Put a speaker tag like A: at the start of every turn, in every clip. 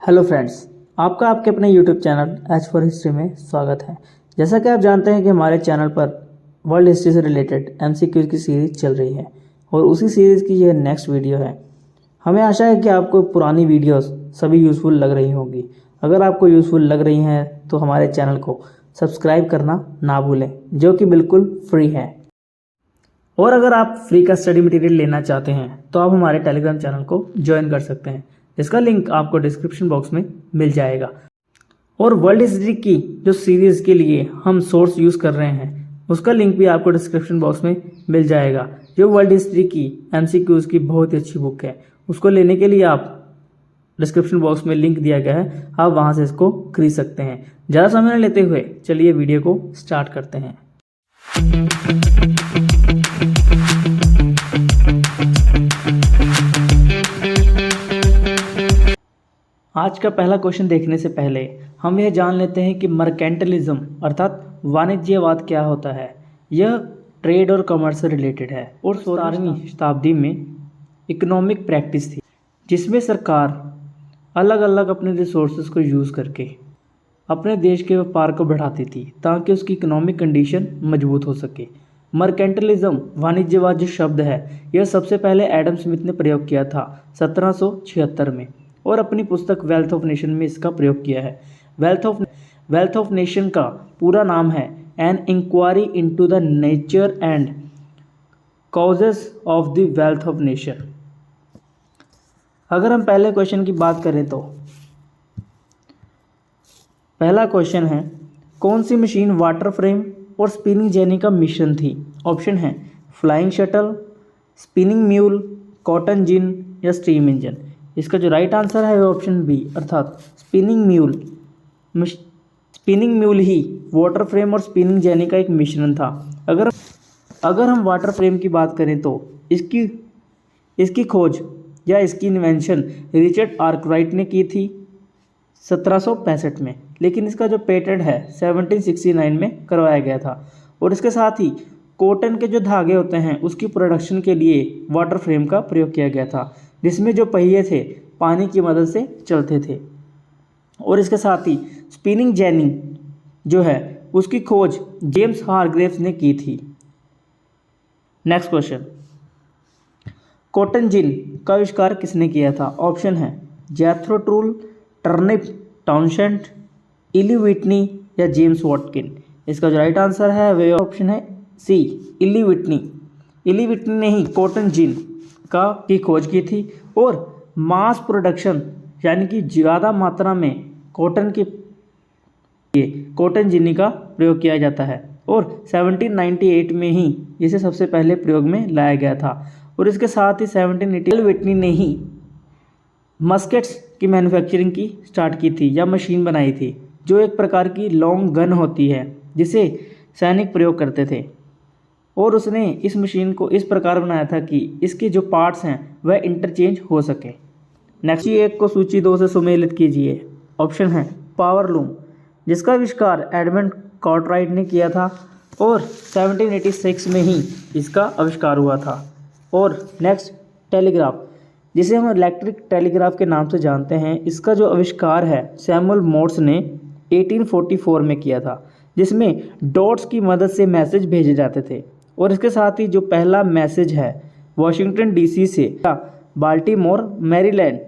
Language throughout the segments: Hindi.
A: हेलो फ्रेंड्स, आपका आपके अपने YouTube channel H for history में स्वागत है। जैसा कि आप जानते हैं कि हमारे चैनल पर वर्ल्ड हिस्ट्री से रिलेटेड एमसीक्यूज की सीरीज़ चल रही है और उसी सीरीज़ की यह नेक्स्ट वीडियो है। हमें आशा है कि आपको पुरानी वीडियोस सभी यूज़फुल लग रही होंगी। अगर आपको यूज़फुल लग रही हैं तो हमारे चैनल को सब्सक्राइब करना ना भूलें, जो कि बिल्कुल फ्री है। और अगर आप फ्री का स्टडी मटेरियल लेना चाहते हैं तो आप हमारे टेलीग्राम चैनल को ज्वाइन कर सकते हैं, जिसका लिंक आपको डिस्क्रिप्शन बॉक्स में मिल जाएगा। और वर्ल्ड हिस्ट्री की जो सीरीज़ के लिए हम सोर्स यूज़ कर रहे हैं उसका लिंक भी आपको डिस्क्रिप्शन बॉक्स में मिल जाएगा। जो वर्ल्ड हिस्ट्री की एमसीक्यूज़ की बहुत ही अच्छी बुक है, उसको लेने के लिए आप डिस्क्रिप्शन बॉक्स में लिंक दिया गया है, आप वहाँ से इसको खरीद सकते हैं। ज़्यादा समय न लेते हुए चलिए वीडियो को स्टार्ट करते हैं। आज का पहला क्वेश्चन देखने से पहले हम यह जान लेते हैं कि मर्केंटलिज्म अर्थात वाणिज्यवाद क्या होता है। यह ट्रेड और कॉमर्स से रिलेटेड है और 16वीं शताब्दी में इकोनॉमिक प्रैक्टिस थी, जिसमें सरकार अलग अलग अपने रिसोर्सेज को यूज़ करके अपने देश के व्यापार को बढ़ाती थी ताकि उसकी इकोनॉमिक कंडीशन मजबूत हो सके। मर्केंटलिज्म वाणिज्यवाद जो शब्द है, यह सबसे पहले एडम स्मिथ ने प्रयोग किया था 1776 में और अपनी पुस्तक वेल्थ ऑफ नेशन में इसका प्रयोग किया है। वेल्थ ऑफ नेशन का पूरा नाम है an inquiry into the nature and causes of the wealth of nation. अगर हम पहले क्वेश्चन की बात करें तो पहला क्वेश्चन है, कौन सी मशीन वाटर फ्रेम और स्पिनिंग जेनी का मिश्रण थी? ऑप्शन है flying shuttle, spinning mule, cotton gin या स्टीम इंजन। इसका जो राइट आंसर है वो ऑप्शन बी अर्थात स्पिनिंग म्यूल। स्पिनिंग म्यूल ही वाटर फ्रेम और स्पिनिंग जेनी का एक मिश्रण था। अगर हम वाटर फ्रेम की बात करें तो इसकी खोज या इसकी इन्वेंशन रिचर्ड आर्कराइट ने की थी 1765 में, लेकिन इसका जो पेटेंट है 1769 में करवाया गया था। और इसके साथ ही कॉटन के जो धागे होते हैं उसकी प्रोडक्शन के लिए वाटर फ्रेम का प्रयोग किया गया था, जिसमें जो पहिए थे पानी की मदद से चलते थे। और इसके साथ ही स्पिनिंग जेनी जो है उसकी खोज जेम्स हारग्रेव्स ने की थी। नेक्स्ट क्वेश्चन, कॉटन जिन का आविष्कार किसने किया था? ऑप्शन है जैथरो टूल, टर्निप टाउनशेंड, इली व्हिटनी या जेम्स वॉटकिन। इसका जो राइट आंसर है वह ऑप्शन है सी इली व्हिटनी। इली व्हिटनी ने ही कॉटन जिन की खोज की थी और मास प्रोडक्शन यानी कि ज़्यादा मात्रा में कॉटन जिनी का प्रयोग किया जाता है और 1798 में ही इसे सबसे पहले प्रयोग में लाया गया था। और इसके साथ ही 1780 व्हिटनी ने ही मस्केट्स की मैन्युफैक्चरिंग की स्टार्ट की थी या मशीन बनाई थी, जो एक प्रकार की लॉन्ग गन होती है जिसे सैनिक प्रयोग करते थे। और उसने इस मशीन को इस प्रकार बनाया था कि इसके जो पार्ट्स हैं वह इंटरचेंज हो सके। नेक्स्ट एक को सूची 2 से सुमेलित कीजिए। ऑप्शन है पावर लूम, जिसका आविष्कार एडमंड कार्टराइट ने किया था और 1786 में ही इसका आविष्कार हुआ था। और नेक्स्ट टेलीग्राफ, जिसे हम इलेक्ट्रिक टेलीग्राफ के नाम से जानते हैं, इसका जो आविष्कार है सैमुअल मोर्स ने 1844 में किया था, जिसमें डॉट्स की मदद से मैसेज भेजे जाते थे। और इसके साथ ही जो पहला मैसेज है वॉशिंगटन डीसी से बाल्टीमोर मैरीलैंड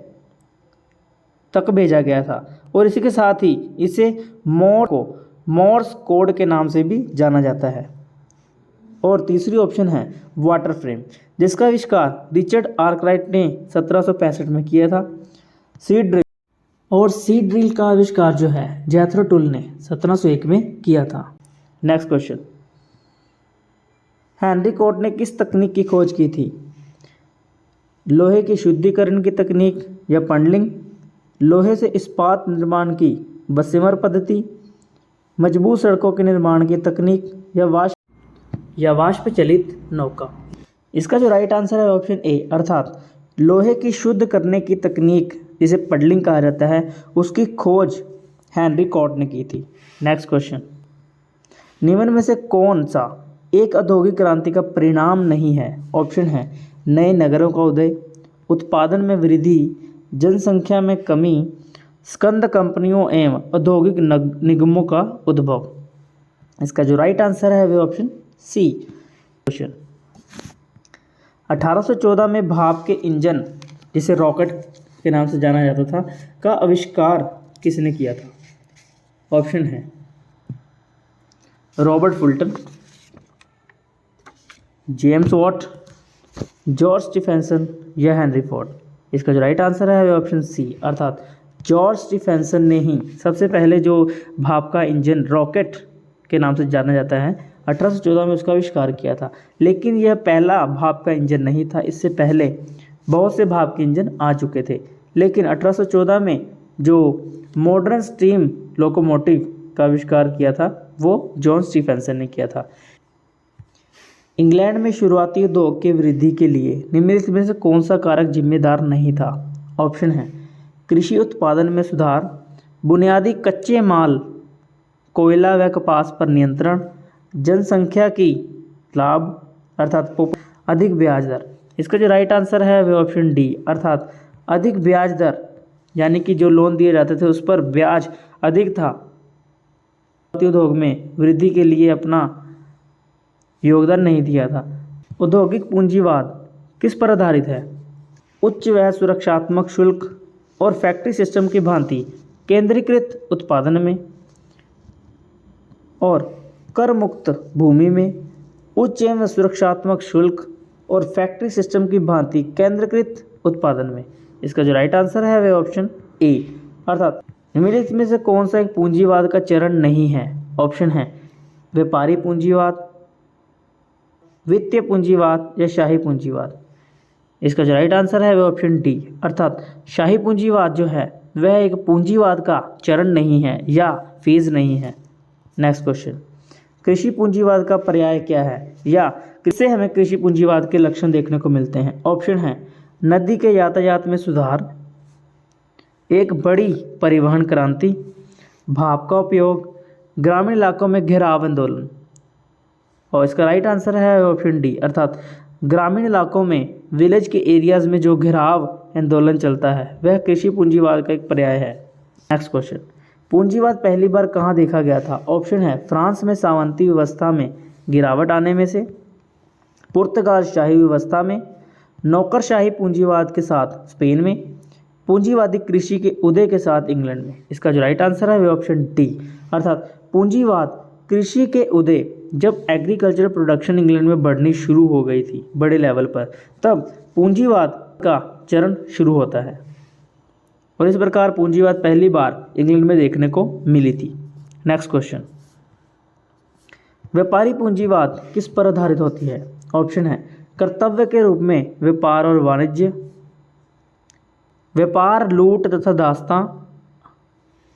A: तक भेजा गया था। और इसी के साथ ही इसे मोर्स कोड के नाम से भी जाना जाता है। और तीसरी ऑप्शन है वाटर फ्रेम, जिसका आविष्कार रिचर्ड आर्कराइट ने 1765 में किया था। सीड ड्रिल का आविष्कार जो है जैथरो टूल ने 1701 में किया था। नेक्स्ट क्वेश्चन, हेनरी कोट ने किस तकनीक की खोज की थी? लोहे की शुद्धिकरण की तकनीक या पंडलिंग, लोहे से इस्पात निर्माण की बसिमर पद्धति, मजबूत सड़कों के निर्माण की तकनीक या वाष्प चलित नौका। इसका जो राइट आंसर है ऑप्शन ए अर्थात लोहे की शुद्ध करने की तकनीक जिसे पंडलिंग कहा जाता है, उसकी खोज हेनरी कोट ने की थी। नेक्स्ट क्वेश्चन, निम्न में से कौन सा एक औद्योगिक क्रांति का परिणाम नहीं है? ऑप्शन है नए नगरों का उदय, उत्पादन में वृद्धि, जनसंख्या में कमी, स्कंद कंपनियों एवं औद्योगिक निगमों का उद्भव। इसका जो राइट आंसर है वह ऑप्शन सी। क्वेश्चन 1814 में भाप के इंजन, जिसे रॉकेट के नाम से जाना जाता था, का आविष्कार किसने किया था? ऑप्शन है Robert Fulton, James Watt, George Stephenson या हेनरी फोर्ड। इसका जो राइट आंसर है वह ऑप्शन सी, अर्थात जॉर्ज स्टीफेंसन ने ही सबसे पहले जो भाप का इंजन रॉकेट के नाम से जाना जाता है 1814 में उसका आविष्कार किया था। लेकिन यह पहला भाप का इंजन नहीं था, इससे पहले बहुत से भाप के इंजन आ चुके थे। लेकिन 1814 में जो मॉडर्न स्टीम लोकोमोटिव का आविष्कार किया था वो जॉन स्टीफेंसन ने किया था। इंग्लैंड में शुरुआती उद्योग की वृद्धि के लिए निम्नलिखित में से कौन सा कारक जिम्मेदार नहीं था? ऑप्शन है कृषि उत्पादन में सुधार, बुनियादी कच्चे माल, कोयला व कपास पर नियंत्रण, जनसंख्या की लाभ अर्थात अधिक ब्याज दर। इसका जो राइट आंसर है वह ऑप्शन डी, अर्थात अधिक ब्याज दर, यानी कि जो लोन दिए जाते थे उस पर ब्याज अधिक था। उद्योग में वृद्धि के लिए अपना योगदान नहीं दिया था। औद्योगिक पूंजीवाद किस पर आधारित है? उच्च व सुरक्षात्मक शुल्क और फैक्ट्री सिस्टम की भांति केंद्रीकृत उत्पादन में और कर मुक्त भूमि में, उच्च एवं सुरक्षात्मक शुल्क और फैक्ट्री सिस्टम की भांति केंद्रीकृत उत्पादन में। इसका जो राइट आंसर है वह ऑप्शन ए, अर्थात निम्नलिखित में से कौन सा एक पूंजीवाद का चरण नहीं है? ऑप्शन है व्यापारी पूंजीवाद, वित्तीय पूंजीवाद या शाही पूंजीवाद। इसका जो राइट आंसर है वह ऑप्शन डी, अर्थात शाही पूंजीवाद जो है वह एक पूंजीवाद का चरण नहीं है या फेज नहीं है। नेक्स्ट क्वेश्चन, कृषि पूंजीवाद का पर्याय क्या है या किससे हमें कृषि पूंजीवाद के लक्षण देखने को मिलते हैं? ऑप्शन है नदी के यातायात में सुधार, एक बड़ी परिवहन क्रांति, भाप का उपयोग, ग्रामीण इलाकों में घेराव आंदोलन। और इसका राइट आंसर है ऑप्शन डी, अर्थात ग्रामीण इलाकों में, विलेज के एरियाज में जो घेराव आंदोलन चलता है वह कृषि पूंजीवाद का एक पर्याय है। नेक्स्ट क्वेश्चन, पूंजीवाद पहली बार कहाँ देखा गया था? ऑप्शन है फ्रांस में सामंती व्यवस्था में गिरावट आने में से, पुर्तगाल शाही व्यवस्था में, नौकरशाही पूंजीवाद के साथ स्पेन में, पूंजीवादी कृषि के उदय के साथ इंग्लैंड में। इसका जो राइट आंसर है वह ऑप्शन डी, अर्थात पूंजीवाद कृषि के उदय जब एग्रीकल्चर प्रोडक्शन इंग्लैंड में बढ़नी शुरू हो गई थी बड़े लेवल पर, तब पूंजीवाद का चरण शुरू होता है और इस प्रकार पूंजीवाद पहली बार इंग्लैंड में देखने को मिली थी। नेक्स्ट क्वेश्चन, व्यापारी पूंजीवाद किस पर आधारित होती है? ऑप्शन है कर्तव्य के रूप में व्यापार और वाणिज्य, व्यापार लूट तथा दास्तां,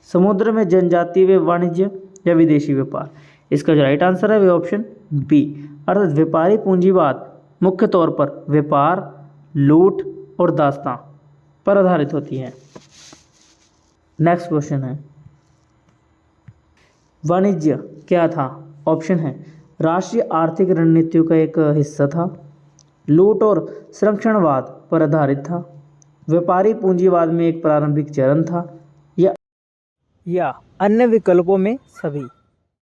A: समुद्र में जनजातीय व वाणिज्य या विदेशी व्यापार। इसका जो राइट आंसर है वह ऑप्शन बी, अर्थात व्यापारी पूंजीवाद मुख्य तौर पर व्यापार, लूट और दास्तां पर आधारित होती है। नेक्स्ट क्वेश्चन है वाणिज्य क्या था? ऑप्शन है राष्ट्रीय आर्थिक रणनीतियों का एक हिस्सा था, लूट और संरक्षणवाद पर आधारित था, व्यापारी पूंजीवाद में एक प्रारंभिक चरण था, या अन्य विकल्पों में सभी।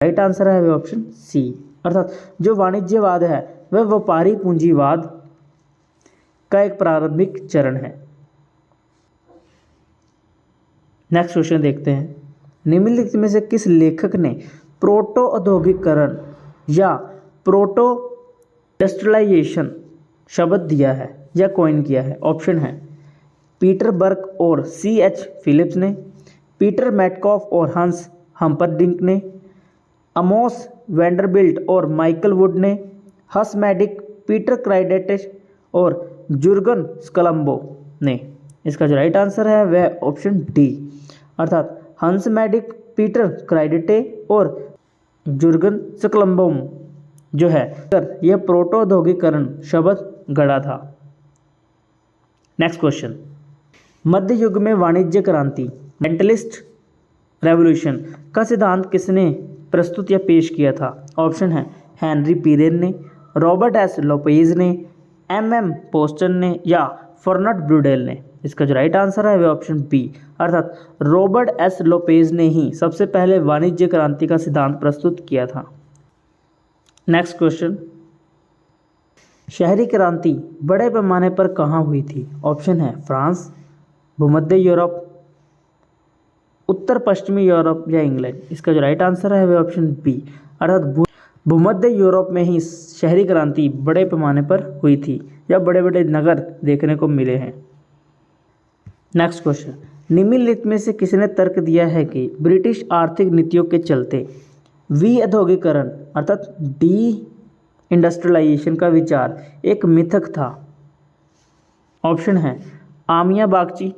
A: राइट आंसर है वह ऑप्शन सी, अर्थात जो वाणिज्यवाद है वह व्यापारी पूंजीवाद का एक प्रारंभिक चरण है। नेक्स्ट क्वेश्चन देखते हैं, निम्नलिखित में से किस लेखक ने प्रोटो औद्योगिकरण या प्रोटो इंडस्ट्रियलाइजेशन शब्द दिया है या कॉइन किया है? ऑप्शन है पीटर बर्क और C.H. फिलिप्स ने, पीटर मैटकॉफ और हंस हम्परडिंक ने, अमोस वैंडरबिल्ट और माइकल वुड ने, हस मैडिक, पीटर क्राइडेटिस और जुर्गन स्कलम्बो ने। इसका जो राइट आंसर है वह ऑप्शन डी, अर्थात हंस मैडिक, पीटर क्राइडेटे और जुर्गन स्कलम्बो जो है यह प्रोटो औद्योगिकरण शब्द गढ़ा था। नेक्स्ट क्वेश्चन, मध्य युग में वाणिज्य क्रांति मेंटलिस्ट रेवोल्यूशन का सिद्धांत किसने प्रस्तुत या पेश किया था? ऑप्शन है हेनरी पीरेन ने, रॉबर्ट एस लोपेज ने, M.M. पोस्टन ने या फर्नट ब्रूडेल ने। इसका जो राइट आंसर है वह ऑप्शन बी, अर्थात रॉबर्ट एस लोपेज ने ही सबसे पहले वाणिज्य क्रांति का सिद्धांत प्रस्तुत किया था। नेक्स्ट क्वेश्चन, शहरी क्रांति बड़े पैमाने पर कहाँ हुई थी? ऑप्शन है फ्रांस, भूमध्य यूरोप, उत्तर पश्चिमी यूरोप या इंग्लैंड। इसका जो राइट आंसर है वह ऑप्शन बी, अर्थात भूमध्य यूरोप में ही शहरी क्रांति बड़े पैमाने पर हुई थी या बड़े बड़े नगर देखने को मिले हैं। नेक्स्ट क्वेश्चन, निम्नलिखित में से किसने तर्क दिया है कि ब्रिटिश आर्थिक नीतियों के चलते विऔद्योगीकरण अर्थात डी इंडस्ट्रियलाइजेशन का विचार एक मिथक था? ऑप्शन है Amiya Bagchi,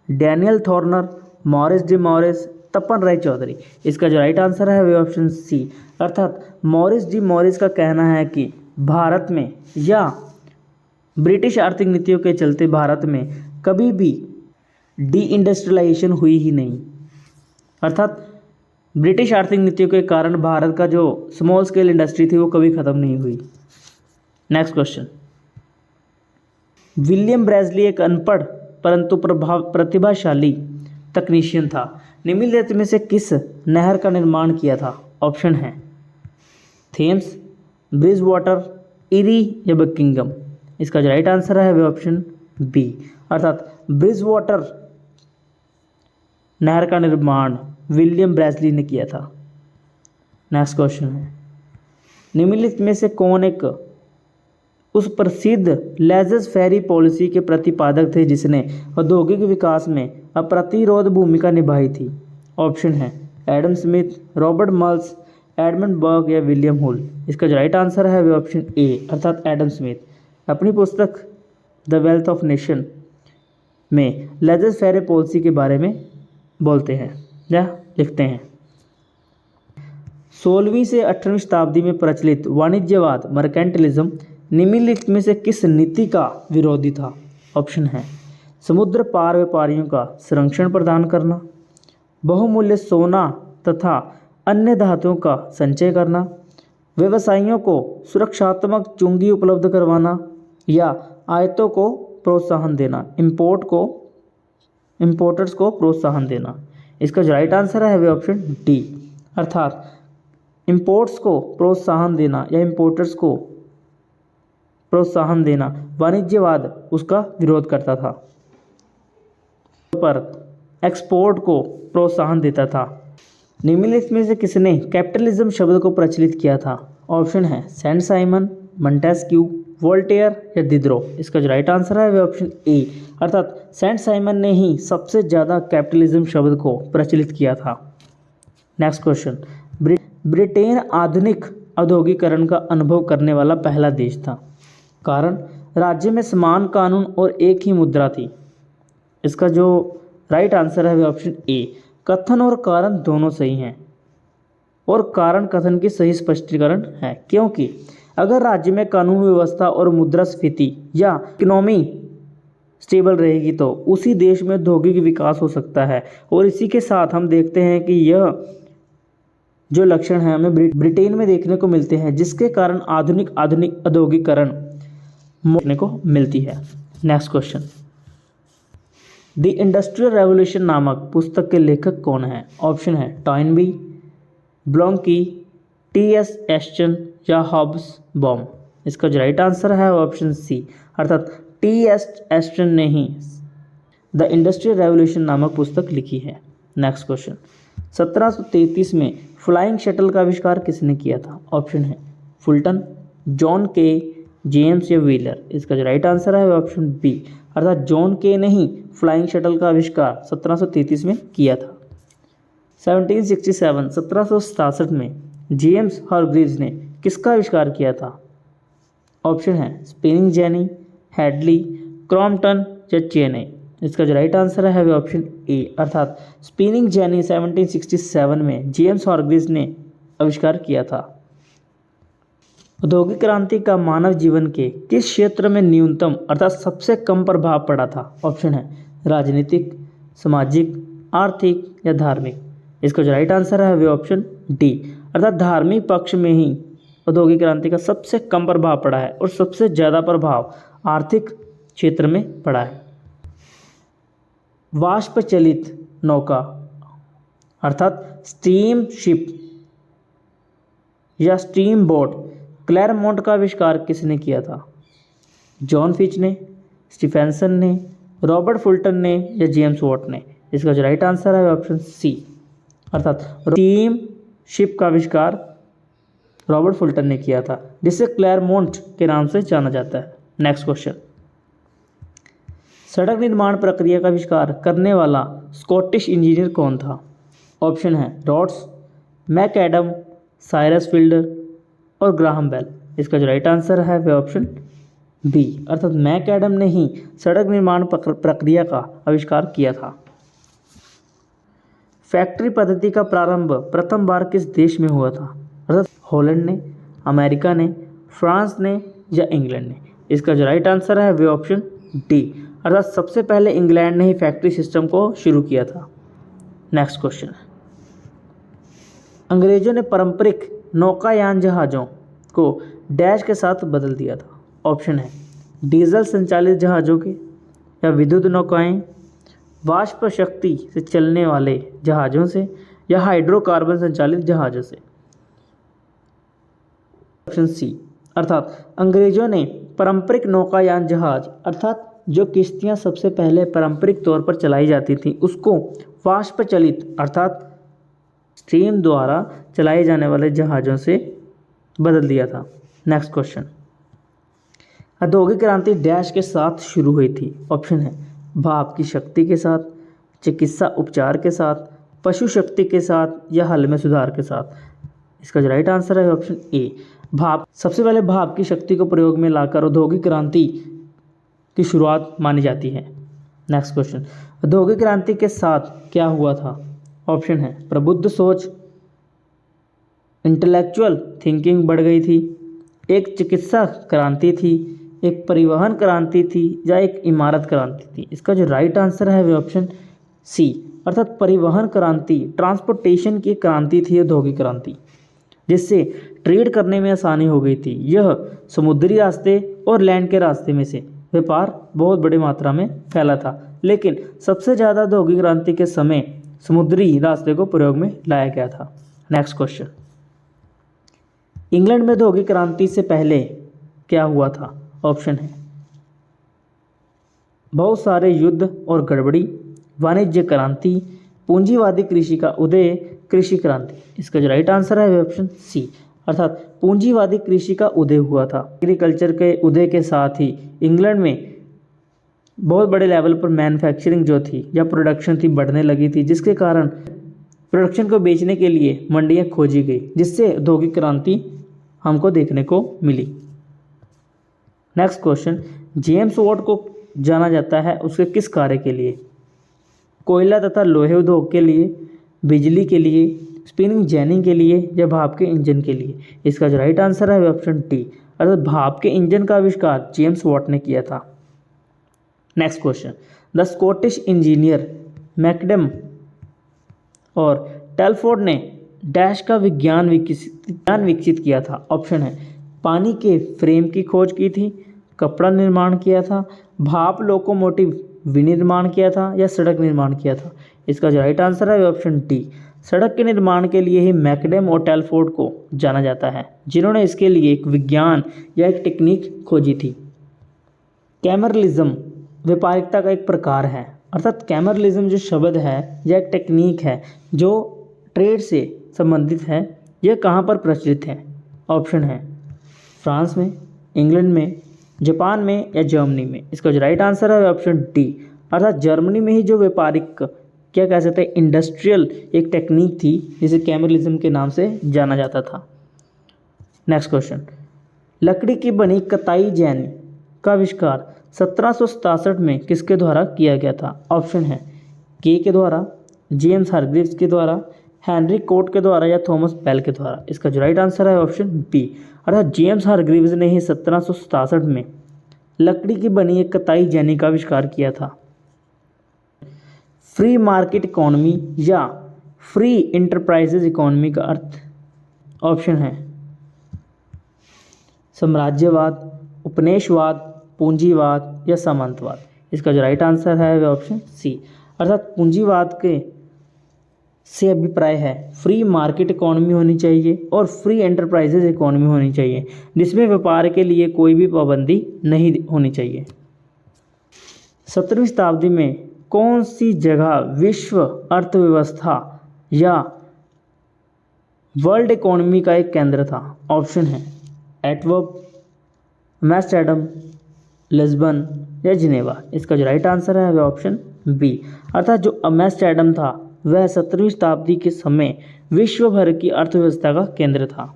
A: Daniel Thorner, Morris D Morris, Tapan Ray Chaudhuri. इसका जो राइट आंसर है वह ऑप्शन सी, अर्थात मॉरिस डी मॉरिस का कहना है कि भारत में या ब्रिटिश आर्थिक नीतियों के चलते भारत में कभी भी डी इंडस्ट्रियलाइजेशन हुई ही नहीं, अर्थात ब्रिटिश आर्थिक नीतियों के कारण भारत का जो स्मॉल स्केल इंडस्ट्री थी वो कभी ख़त्म नहीं हुई। नेक्स्ट क्वेश्चन, विलियम ब्रेजली एक अनपढ़ परंतु प्रतिभाशाली तकनीशियन था। निम्नलिखित में से किस नहर का निर्माण किया था? ऑप्शन है थेम्स, ब्रिज वाटर, इरी या बकिंगम। इसका जो राइट आंसर है वह ऑप्शन बी, अर्थात ब्रिज वाटर नहर का निर्माण विलियम ब्रेजली ने किया था। नेक्स्ट क्वेश्चन है, निम्नलिखित में से कौन एक उस प्रसिद्ध लेजस फेरी पॉलिसी के प्रतिपादक थे जिसने औद्योगिक विकास में अप्रतिरोध भूमिका निभाई थी? ऑप्शन है Adam Smith, Robert Malthus, Edmund Burke या विलियम हुल। इसका जो राइट आंसर है वह ऑप्शन ए, अर्थात एडम स्मिथ अपनी पुस्तक द वेल्थ ऑफ नेशन में लेजस फेरी पॉलिसी के बारे में बोलते हैं या लिखते हैं। 16वीं से 18वीं शताब्दी में प्रचलित वाणिज्यवाद मर्केंटिलिज्म निम्नलिखित में से किस नीति का विरोधी था? ऑप्शन है समुद्र पार व्यापारियों का संरक्षण प्रदान करना, बहुमूल्य सोना तथा अन्य धातुओं का संचय करना, व्यवसायियों को सुरक्षात्मक चुंगी उपलब्ध करवाना या आयातों को प्रोत्साहन देना, इंपोर्टर्स को प्रोत्साहन देना। इसका जो राइट आंसर है वह ऑप्शन डी, अर्थात इंपोर्ट्स को प्रोत्साहन देना या इंपोर्टर्स को प्रोत्साहन देना वाणिज्यवाद उसका विरोध करता था, पर एक्सपोर्ट को प्रोत्साहन देता था। निम्नलिखित में से किसने कैपिटलिज्म शब्द को प्रचलित किया था? ऑप्शन है सेंट साइमन, मोंटेस्क्यू, वोल्टेयर या दिदरो। इसका जो राइट आंसर है वह ऑप्शन ए, अर्थात सेंट साइमन ने ही सबसे ज़्यादा कैपिटलिज्म शब्द को प्रचलित किया था। नेक्स्ट क्वेश्चन, ब्रिटेन आधुनिक औद्योगिकरण का अनुभव करने वाला पहला देश था। कारण राज्य में समान कानून और एक ही मुद्रा थी। इसका जो राइट आंसर है वह ऑप्शन ए, कथन और कारण दोनों सही हैं और कारण कथन की सही स्पष्टीकरण है, क्योंकि अगर राज्य में कानून व्यवस्था और मुद्रास्फीति या इकोनॉमी स्टेबल रहेगी तो उसी देश में औद्योगिक विकास हो सकता है। और इसी के साथ हम देखते हैं कि यह जो लक्षण है हमें ब्रिटेन में देखने को मिलते हैं, जिसके कारण आधुनिक औद्योगिकरण देखने को मिलती है। Next question, the Industrial revolution नामक पुस्तक के लेखक कौन है? ऑप्शन है टॉइनबी, ब्लॉन्की, टी.एस. एस्टन या हॉब्स बॉम। इसका जो राइट आंसर है ऑप्शन सी, अर्थात टी.एस. एस्टन ने ही द इंडस्ट्रियल रेवोल्यूशन नामक पुस्तक लिखी है। नेक्स्ट क्वेश्चन, 1733 में फ्लाइंग शटल का आविष्कार किसने किया था? ऑप्शन है फुल्टन, जॉन के, जेम्स या व्हीलर। इसका जो राइट आंसर है ऑप्शन बी, अर्थात जॉन के ने ही फ्लाइंग शटल का आविष्कार 1733 में किया था। 1767 में जेम्स हारग्रीव्स ने किसका आविष्कार किया था? ऑप्शन है स्पिनिंग जेनी, हेडली, क्रॉम्पटन या चेने। इसका जो राइट आंसर है वह ऑप्शन ए, अर्थात स्पिनिंग जेनी 1767 में जेम्स हारग्रीव्स ने आविष्कार किया था। औद्योगिक क्रांति का मानव जीवन के किस क्षेत्र में न्यूनतम अर्थात सबसे कम प्रभाव पड़ा था? ऑप्शन है राजनीतिक, सामाजिक, आर्थिक या धार्मिक। इसका जो राइट आंसर है वह ऑप्शन डी, अर्थात धार्मिक पक्ष में ही औद्योगिक क्रांति का सबसे कम प्रभाव पड़ा है और सबसे ज़्यादा प्रभाव आर्थिक क्षेत्र में पड़ा है। वाष्प चलित नौका अर्थात स्टीम शिप या स्टीम बोट क्लैरमोंट का आविष्कार किसने किया था? जॉन फिच ने, स्टीफेंसन ने, रॉबर्ट फुल्टन ने या जेम्स वॉट ने? इसका जो राइट आंसर है ऑप्शन सी अर्थात स्टीम शिप का आविष्कार रॉबर्ट फुल्टन ने किया था, जिसे क्लैरमोंट के नाम से जाना जाता है। नेक्स्ट क्वेश्चन, सड़क निर्माण प्रक्रिया का आविष्कार करने वाला स्कॉटिश इंजीनियर कौन था? ऑप्शन है रॉड्स, मैकएडम, साइरस फील्डर और ग्राहम बेल। इसका जो राइट आंसर है वह ऑप्शन बी अर्थात मैकएडम ने ही सड़क निर्माण प्रक्रिया का आविष्कार किया था। फैक्ट्री पद्धति का प्रारंभ प्रथम बार किस देश में हुआ था? अर्थात हॉलैंड ने, अमेरिका ने, फ्रांस ने या इंग्लैंड ने? इसका जो राइट आंसर है वह ऑप्शन डी अर्थात सबसे पहले इंग्लैंड ने ही फैक्ट्री सिस्टम को शुरू किया था। नेक्स्ट क्वेश्चन, अंग्रेजों ने पारंपरिक नौकायान जहाज़ों को डैश के साथ बदल दिया था। ऑप्शन है डीजल संचालित जहाज़ों के या विद्युत नौकाएं, वाष्प शक्ति से चलने वाले जहाज़ों से या हाइड्रोकार्बन संचालित जहाज़ों से? ऑप्शन सी अर्थात अंग्रेजों ने पारंपरिक नौकायान जहाज अर्थात जो किश्तियां सबसे पहले पारंपरिक तौर पर चलाई जाती थी उसको वाष्प चलित अर्थात स्टीम द्वारा चलाए जाने वाले जहाज़ों से बदल दिया था। नेक्स्ट क्वेश्चन, औद्योगिक क्रांति डैश के साथ शुरू हुई थी? ऑप्शन है भाप की शक्ति के साथ, चिकित्सा उपचार के साथ, पशु शक्ति के साथ या हल में सुधार के साथ? इसका जो राइट आंसर है ऑप्शन ए भाप। सबसे पहले भाप की शक्ति को प्रयोग में लाकर औद्योगिक क्रांति की शुरुआत मानी जाती है। नेक्स्ट क्वेश्चन, औद्योगिक क्रांति के साथ क्या हुआ था? ऑप्शन है प्रबुद्ध सोच, इंटेलेक्चुअल थिंकिंग बढ़ गई थी, एक चिकित्सा क्रांति थी, एक परिवहन क्रांति थी या एक इमारत क्रांति थी? इसका जो राइट आंसर है वह ऑप्शन सी अर्थात परिवहन क्रांति, ट्रांसपोर्टेशन की क्रांति थी औद्योगिक क्रांति, जिससे ट्रेड करने में आसानी हो गई थी। यह समुद्री रास्ते और लैंड के रास्ते में से व्यापार बहुत बड़ी मात्रा में फैला था, लेकिन सबसे ज़्यादा औद्योगिक क्रांति के समय समुद्री रास्ते को प्रयोग में लाया गया था। नेक्स्ट क्वेश्चन, इंग्लैंड में औद्योगिक क्रांति से पहले क्या हुआ था? ऑप्शन है बहुत सारे युद्ध और गड़बड़ी, वाणिज्य क्रांति, पूंजीवादी कृषि का उदय, कृषि क्रांति? इसका जो राइट आंसर है ऑप्शन सी अर्थात पूंजीवादी कृषि का उदय हुआ था। एग्रीकल्चर के उदय के साथ ही इंग्लैंड में बहुत बड़े लेवल पर मैन्युफैक्चरिंग जो थी या प्रोडक्शन थी बढ़ने लगी थी, जिसके कारण प्रोडक्शन को बेचने के लिए मंडियां खोजी गई, जिससे औद्योगिक क्रांति हमको देखने को मिली। नेक्स्ट क्वेश्चन, जेम्स वॉट को जाना जाता है उसके किस कार्य के लिए? कोयला तथा लोहे उद्योग के लिए, बिजली के लिए, स्पिनिंग जेनिंग के लिए या भाप के इंजन के लिए? इसका जो राइट आंसर है ऑप्शन डी अर्थात भाप के इंजन का आविष्कार जेम्स वॉट ने किया था। Next question, the Scottish engineer McAdam और टेलफोर्ड ने डैश का विज्ञान विकसित किया था? ऑप्शन है पानी के फ्रेम की खोज की थी, कपड़ा निर्माण किया था, भाप लोकोमोटिव विनिर्माण किया था या सड़क निर्माण किया था? इसका जो राइट आंसर है ऑप्शन डी सड़क के निर्माण के लिए ही मैकडम और टेलफोर्ड को जाना जाता है, जिन्होंने इसके लिए एक विज्ञान या एक टेक्निक खोजी थी। कैमरलिज्म व्यापारिकता का एक प्रकार है अर्थात कैमरलिज्म जो शब्द है यह एक टेक्निक है जो ट्रेड से संबंधित है। यह कहाँ पर प्रचलित है? ऑप्शन है फ्रांस में, इंग्लैंड में, जापान में या जर्मनी में? इसका जो राइट आंसर है ऑप्शन डी अर्थात जर्मनी में ही जो व्यापारिक क्या कह सकते हैं इंडस्ट्रियल एक टेक्निक थी जिसे कैमरलिज्म के नाम से जाना जाता था। नेक्स्ट क्वेश्चन, लकड़ी की बनी कताई जैन का आविष्कार 1767 में किसके द्वारा किया गया था? ऑप्शन है के द्वारा, जेम्स हारग्रीव्स के द्वारा, हेनरी कोट के द्वारा या थॉमस बेल के द्वारा? इसका जो राइट आंसर है ऑप्शन बी अर्थात जेम्स हारग्रीव्स ने ही 1767 में लकड़ी की बनी एक कताई जैनी का आविष्कार किया था। फ्री मार्केट इकोनॉमी या फ्री इंटरप्राइजेज इकोनॉमी का अर्थ? ऑप्शन है साम्राज्यवाद, उपनिवेशवाद, पूंजीवाद या सामंतवाद? इसका जो राइट आंसर है वह ऑप्शन सी अर्थात पूंजीवाद के से अभिप्राय है फ्री मार्केट इकोनॉमी होनी चाहिए और फ्री एंटरप्राइजेज इकोनॉमी होनी चाहिए, जिसमें व्यापार के लिए कोई भी पाबंदी नहीं होनी चाहिए। 17वीं शताब्दी में कौन सी जगह विश्व अर्थव्यवस्था या वर्ल्ड इकोनॉमी का एक केंद्र था? ऑप्शन है एंटवर्प, एम्स्टर्डम, लिस्बन या जिनेवा। इसका जो राइट आंसर है वह ऑप्शन बी, अर्थात जो एम्स्टर्डम था वह 17वीं शताब्दी के समय विश्व भर की अर्थव्यवस्था का केंद्र था।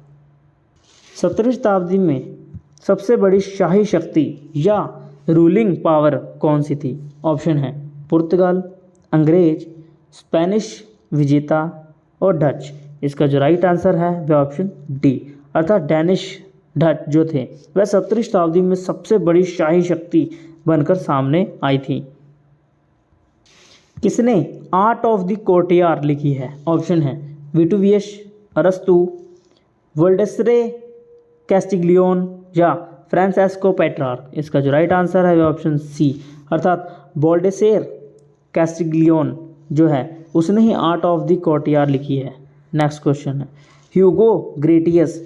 A: 17वीं शताब्दी में सबसे बड़ी शाही शक्ति या रूलिंग पावर कौन सी थी? ऑप्शन है पुर्तगाल, अंग्रेज, स्पेनिश विजेता और डच। इसका जो राइट आंसर है वह ऑप्शन डी, अर्थात डैनिश डच जो थे वह 17वीं शताब्दी में सबसे बड़ी शाही शक्ति बनकर सामने आई थी। किसने आर्ट ऑफ द कोर्टियार लिखी है? ऑप्शन है विटुवियस, अरस्तु, वोल्डेस्रे कैस्टिग्लियोन या फ्रांसेस्को पेट्रार्क। इसका जो राइट आंसर है वह ऑप्शन सी, अर्थात वोल्डेसेर कैस्टिग्लियोन जो है उसने ही आर्ट ऑफ द कोर्टियार लिखी है। नेक्स्ट क्वेश्चन है ह्यूगो ग्रेटियस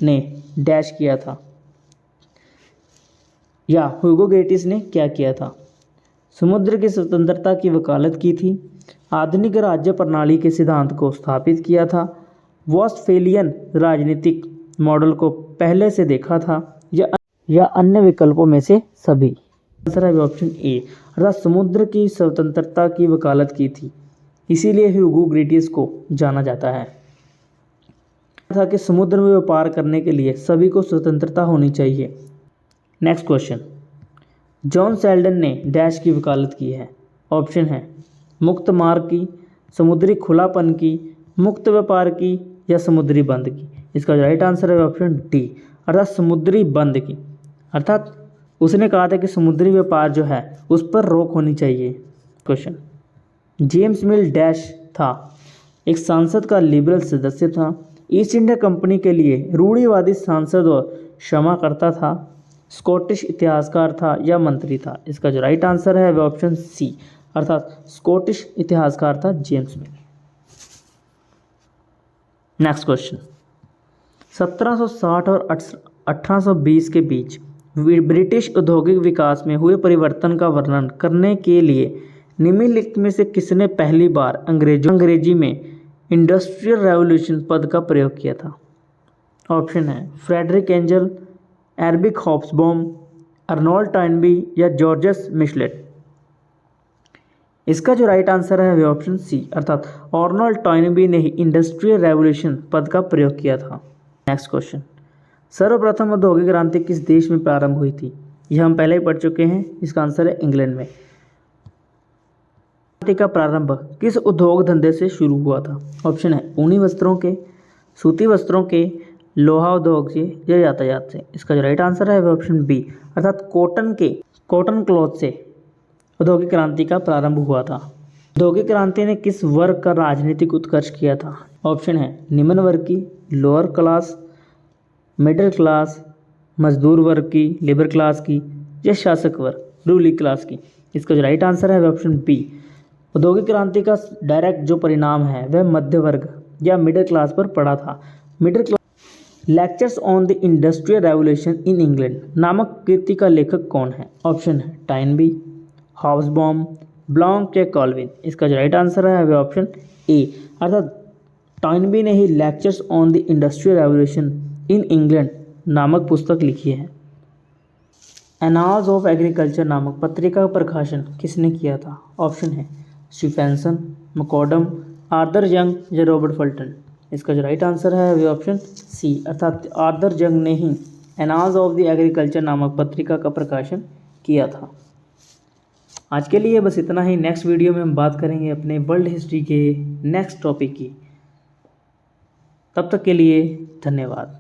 A: ने डैश किया था या ह्यूगो ग्रेटियस ने क्या किया था? समुद्र की स्वतंत्रता की वकालत की थी, आधुनिक राज्य प्रणाली के सिद्धांत को स्थापित किया था, वेस्टफेलियन राजनीतिक मॉडल को पहले से देखा था या अन्य विकल्पों में से सभी। आंसर है ऑप्शन ए, अर्थात समुद्र की स्वतंत्रता की वकालत की थी, इसीलिए ह्यूगो ग्रेटियस को जाना जाता है। था कि समुद्र में व्यापार करने के लिए सभी को स्वतंत्रता होनी चाहिए। नेक्स्ट क्वेश्चन, जॉन सेल्डन ने डैश की वकालत की है? ऑप्शन है मुक्त मार्ग की, समुद्री खुलापन की, मुक्त व्यापार की या समुद्री बंद की। इसका राइट आंसर है ऑप्शन डी, अर्थात समुद्री बंद की। अर्थात उसने कहा था कि समुद्री व्यापार जो है उस पर रोक होनी चाहिए। क्वेश्चन, जेम्स मिल डैश था? एक सांसद का लिबरल सदस्य था, ईस्ट इंडिया कंपनी के लिए रूढ़िवादी सांसद और क्षमा करता था, स्कॉटिश इतिहासकार था या मंत्री था। इसका जो राइट आंसर है वह ऑप्शन सी, अर्थात स्कॉटिश इतिहासकार था जेम्स मिल। नेक्स्ट क्वेश्चन, 1760 और 1820 के बीच ब्रिटिश औद्योगिक विकास में हुए परिवर्तन का वर्णन करने के लिए निम्नलिखित में से किसने पहली बार अंग्रेजी में इंडस्ट्रियल रेवोल्यूशन पद का प्रयोग किया था? ऑप्शन है Frederick angel, एर्बिक Hobsbawm, Arnold Toynbee या जॉर्जस मिशलेट। इसका जो राइट आंसर है वह ऑप्शन सी, अर्थात अर्नोल्ड टॉइनबी ने ही इंडस्ट्रियल रेवोल्यूशन पद का प्रयोग किया था। नेक्स्ट क्वेश्चन, सर्वप्रथम औद्योगिक क्रांति किस देश में प्रारंभ हुई थी? यह हम पहले ही पढ़ चुके हैं, इसका आंसर है इंग्लैंड में। क्रांति का प्रारंभ किस उद्योग धंधे से शुरू हुआ था? ऑप्शन है ऊनी वस्त्रों के, सूती वस्त्रों के, लोहा उद्योग से या यातायात से। इसका जो राइट आंसर है वह ऑप्शन बी, अर्थात कॉटन क्लॉथ से औद्योगिक क्रांति का प्रारंभ हुआ था। औद्योगिक क्रांति ने किस वर्ग का राजनीतिक उत्कर्ष किया था? ऑप्शन है निम्न वर्ग की, लोअर क्लास, मिडिल क्लास, मजदूर वर्ग की, लेबर क्लास की या शासक वर्ग, रूलिंग क्लास की। इसका जो राइट आंसर है वह ऑप्शन बी, औद्योगिक क्रांति का डायरेक्ट जो परिणाम है वह मध्य वर्ग या मिडिल क्लास पर पड़ा था। Middle class. Lectures on the Industrial Revolution in England नामक कृति का लेखक कौन है? ऑप्शन है टाइनबी, हॉब्सबॉम, ब्लॉन्क या कॉल्विन। इसका जो राइट आंसर है वह ऑप्शन ए, अर्थात टाइनबी ने ही lectures on the Industrial Revolution in England नामक पुस्तक लिखी है। एनाल्स ऑफ एग्रीकल्चर नामक पत्रिका का प्रकाशन किसने किया था? ऑप्शन है स्टीफेंसन, मकॉडम, आर्थर यंग या रॉबर्ट फल्टन। इसका जो राइट आंसर है वह ऑप्शन सी, अर्थात आर्थर यंग ने ही एनाल्स ऑफ द एग्रीकल्चर नामक पत्रिका का प्रकाशन किया था। आज के लिए बस इतना ही। नेक्स्ट वीडियो में हम बात करेंगे अपने वर्ल्ड हिस्ट्री के नेक्स्ट टॉपिक की। तब तक के लिए धन्यवाद।